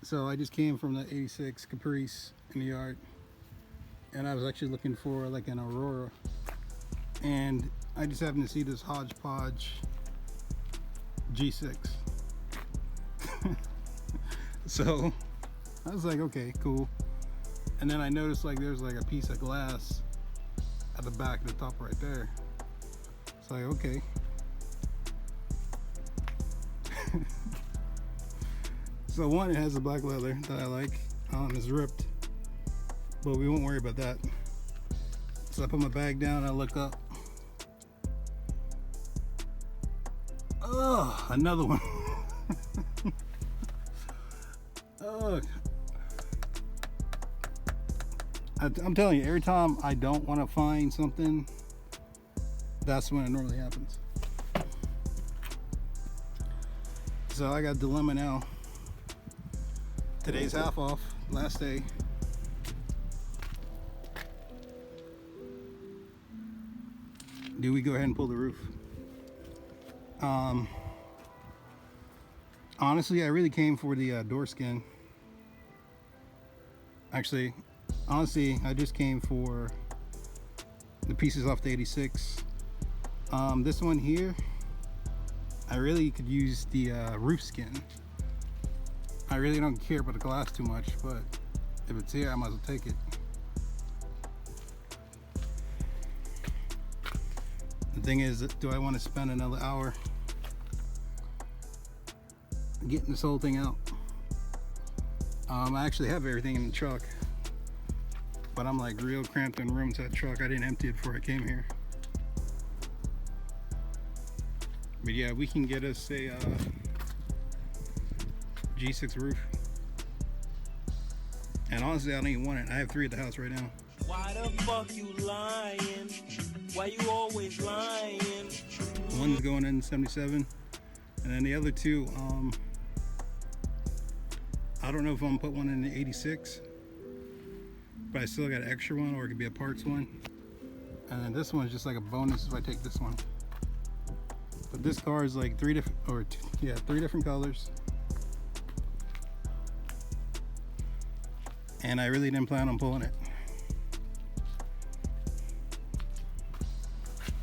So I just came from the 86 Caprice in the yard, and I was actually looking for like an Aurora, and I just happened to see this hodgepodge G6. So I was like, okay, cool. And then I noticed like there's like a piece of glass at the back of the top right there. It's like, okay. So one, it has the black leather that I like. It's ripped, but we won't worry about that. So I put my bag down, I look up. Oh, another one. Oh, I'm telling you, every time I don't want to find something, that's when it normally happens. So I got a dilemma now. Today's half off, last day. Do we go ahead and pull the roof? Honestly, I really came for the door skin. Actually, honestly, I just came for the pieces off the 86. This one here, I really could use the roof skin. I really don't care about the glass too much, but if it's here, I might as well take it. The thing is, do I want to spend another hour getting this whole thing out? I actually have everything in the truck, but I'm like real cramped in room inside the truck. I didn't empty it before I came here. But yeah, we can get us a G6 roof. And honestly, I don't even want it. I have 3 at the house right now. Why the fuck you lying? Why you always lying? One's going in 77, and then the other 2, I don't know if I'm gonna put one in the 86, but I still got an extra one, or it could be a parts one. And then this one's just like a bonus if I take this one. But this car is like 3 different colors. And I really didn't plan on pulling it.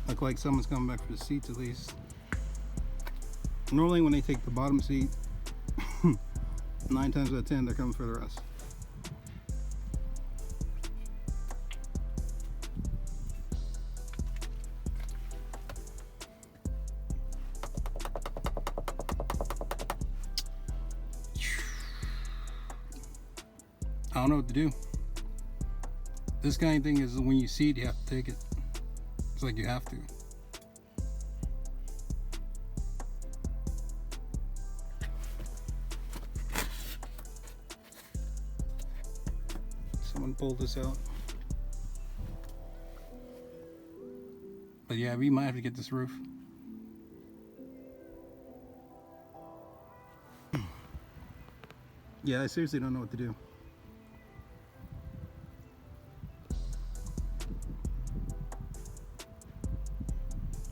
Look like someone's coming back for the seats at least. Normally when they take the bottom seat, 9 times out of 10 they're coming for the rest. I don't know what to do. This kind of thing is when you see it, you have to take it. It's like you have to. Someone pulled this out. But yeah, we might have to get this roof. Yeah, I seriously don't know what to do.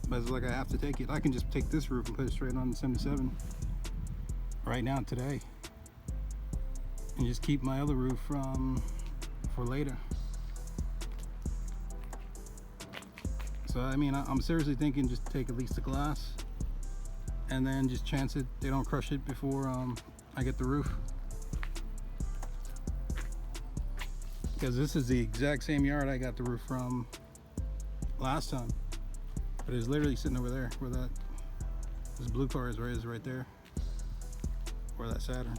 But it's like I have to take it. I can just take this roof and put it straight on the 77 right now today, and just keep my other roof for later. So I mean, I'm seriously thinking just take at least the glass, and then just chance it they don't crush it before I get the roof. Because this is the exact same yard I got the roof from last time. But it's literally sitting over there where this blue car is right there. Where that Saturn.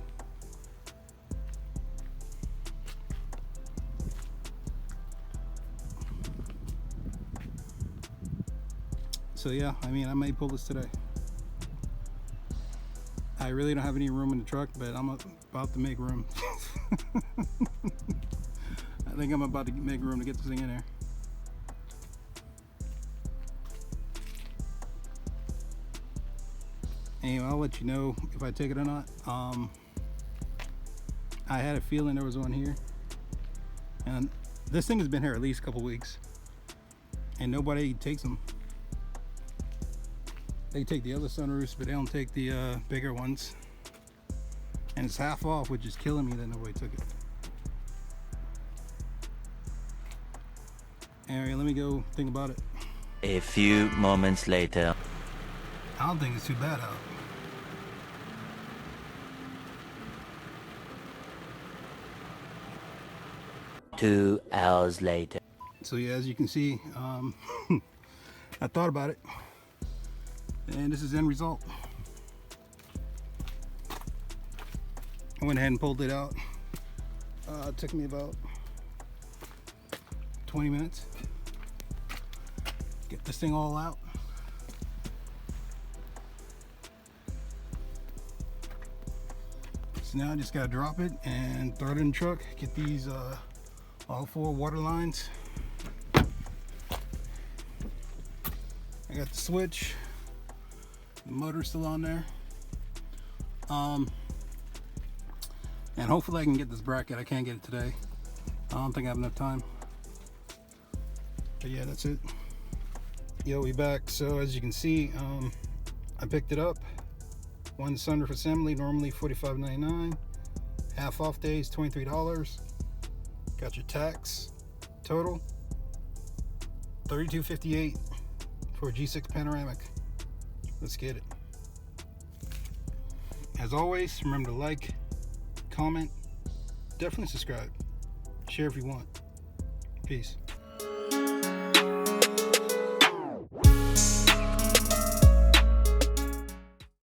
So yeah, I mean, I may pull this today. I really don't have any room in the truck, but I'm about to make room. I think I'm about to make room to get this thing in there. Anyway, I'll let you know if I take it or not. I had a feeling there was one here, and this thing has been here at least a couple weeks, and nobody takes them. They take the other sunroofs, but they don't take the bigger ones. And it's half off, which is killing me that nobody took it. Alright, let me go think about it. A few moments later. I don't think it's too bad out. Two hours later. So yeah, as you can see, I thought about it, and this is the end result. I went ahead and pulled it out. It took me about 20 minutes. Get this thing all out. So now I just gotta drop it and throw it in the truck. Get these all 4 water lines. I got the switch. The motor's still on there. And hopefully I can get this bracket. I can't get it today. I don't think I have enough time. But yeah, that's it. Yo, we back. So as you can see, I picked it up. One sunroof assembly, normally $45.99. Half off days, $23. Got your tax total, $32.58 for a G6 Panoramic. Let's get it. As always, remember to like, comment, definitely subscribe, share if you want. Peace.